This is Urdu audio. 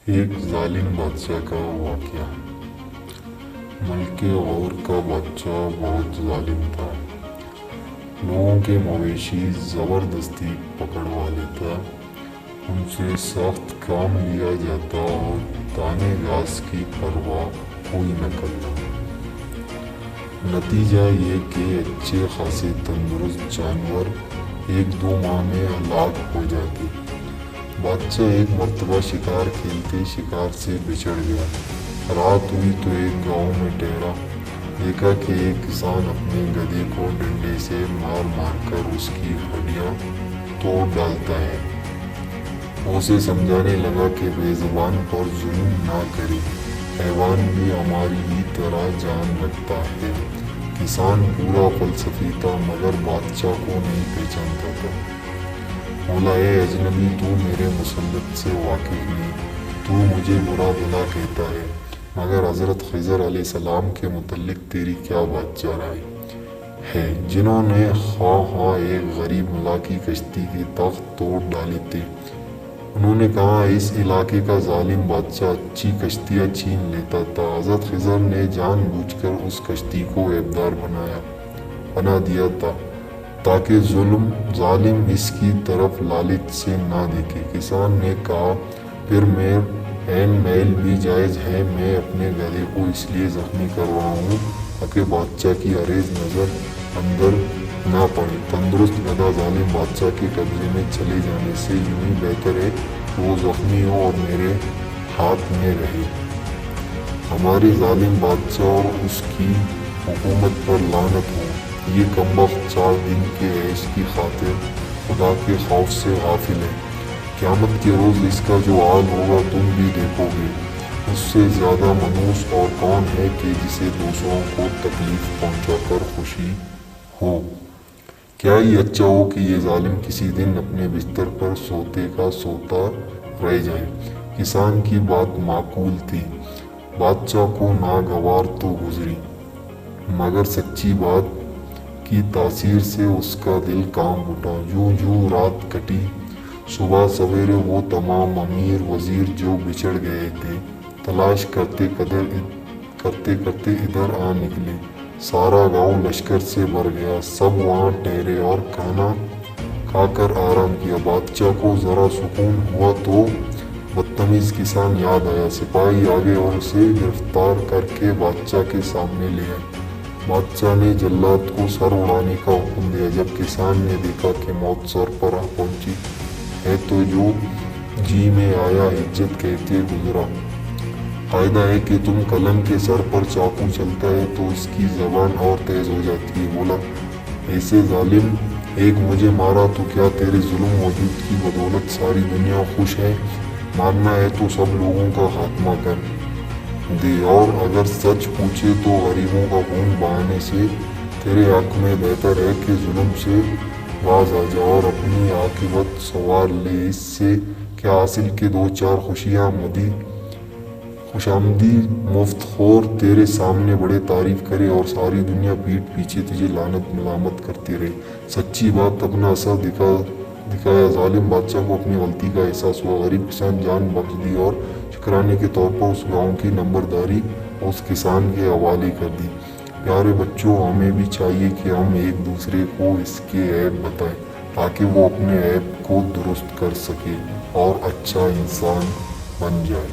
ایک ظالم بادشاہ کا واقعہ۔ ملک غور کا بادشاہ بہت ظالم تھا۔ لوگوں کے مویشی زبردستی پکڑوا لیتا، ان سے سخت کام لیا جاتا اور دانے گھاس کی پرواہ کوئی نہ کرتا۔ نتیجہ یہ کہ اچھے خاصے تندرست جانور ایک دو ماہ میں ہلاک ہو جاتے۔ بادشاہ ایک مرتبہ شکار کھیلتے شکار سے بچھڑ گیا۔ رات ہوئی تو ایک گاؤں میں ٹھہرا، دیکھا کہ ایک کسان اپنے گدھے کو ڈنڈے سے مار مار کر اس کی ہڈیاں توڑ ڈالتا ہے۔ اسے سمجھانے لگا کہ بے زبان پر ظلم نہ کرے، حیوان بھی ہماری ہی طرح جان رکھتا ہے۔ کسان پورا فلسفی تھا مگر بادشاہ کو نہیں پہچانتا تھا۔ بولا، اے اجنبی، تو میرے مسلط سے واقف نہیں، تو مجھے برا بھلا کہتا ہے، مگر حضرت خضر علیہ السلام کے متعلق تیری کیا بات چال ہے؟ جنہوں نے خواہ ایک غریب ملا کی کشتی کے تخت توڑ ڈالے تھے۔ انہوں نے کہا اس علاقے کا ظالم بادشاہ اچھی کشتیاں چھین لیتا تھا۔ حضرت خضر نے جان بوجھ کر اس کشتی کو عیبدار بنا دیا تھا تاکہ ظالم اس کی طرف لالچ سے نہ دیکھے۔ کسان نے کہا، پھر عین میل بھی جائز ہے، میں اپنے گدھے کو اس لیے زخمی کر رہا ہوں تاکہ بادشاہ کی عریض نظر اندر نہ پڑے۔ تندرست گدھا ظالم بادشاہ کے قبضے میں چلے جانے سے یوں ہی بہتر ہے کہ وہ زخمی ہو اور میرے ہاتھ میں رہے۔ ہمارے ظالم بادشاہ اور اس کی حکومت پر لعنت ہو۔ یہ کمبخت 4 دن کے عیش کی خاطر خدا کے خوف سے غافل ہے۔ قیامت کے روز اس کا جو حال ہوگا تم بھی دیکھو گے۔ اس سے زیادہ منحوس اور کون ہے کہ جسے دوسروں کو تکلیف پہنچا کر خوشی ہو۔ کیا ہی اچھا ہو کہ یہ ظالم کسی دن اپنے بستر پر سوتے کا سوتا رہ جائے۔ کسان کی بات معقول تھی، بادشاہ کو ناگوار تو گزری، مگر سچی بات کی تاثیر سے اس کا دل کانپ اٹھا۔ جوں رات کٹی، صبح سویرے وہ تمام امیر وزیر جو بچھڑ گئے تھے تلاش کرتے کرتے ادھر آ نکلے۔ سارا گاؤں لشکر سے بھر گیا، سب وہاں ٹھہرے اور کھانا کھا کر آرام کیا۔ بادشاہ کو ذرا سکون ہوا تو بدتمیز کسان یاد آیا۔ سپاہی آگے اور اسے گرفتار کر کے بادشاہ کے سامنے لے آئے۔ بادشاہ نے جلاد کو سر اڑانے کا حکم دیا۔ جب کسان نے دیکھا کہ موت سر پر آ پہنچی ہے تو جو جی میں آیا عزت کہتے گزرا۔ قاعدہ ہے کہ تم قلم کے سر پر چاقو چلتا ہے تو اس کی زبان اور تیز ہو جاتی ہے۔ بولا، ایسے ظالم، ایک مجھے مارا تو کیا تیرے ظلم وجود کی بدولت ساری دنیا خوش ہے؟ مارنا ہے تو سب لوگوں کا خاتمہ کر دے، اور اگر سچ پوچھے تو غریبوں کا خون بہانے سے تیرے حق میں بہتر ہے کہ ظلم سے باز آ جا اور اپنی عاقبت سنوار لے۔ اس سے کیا حاصل کہ 2-4 خوشامدی مفت خور تیرے سامنے بڑے تعریف کرے اور ساری دنیا پیٹھ پیچھے تجھے لعنت ملامت کرتی رہے۔ سچی بات اپنا اثر دکھایا۔ ظالم بادشاہ کو اپنی غلطی کا احساس ہوا۔ غریب کسان جان بخش دی اور شکرانے کے طور پر اس گاؤں کی نمبرداری اس کسان کے حوالے کر دی۔ پیارے بچوں، ہمیں بھی چاہیے کہ ہم ایک دوسرے کو اس کے عیب بتائیں تاکہ وہ اپنے عیب کو درست کر سکے اور اچھا انسان بن جائے۔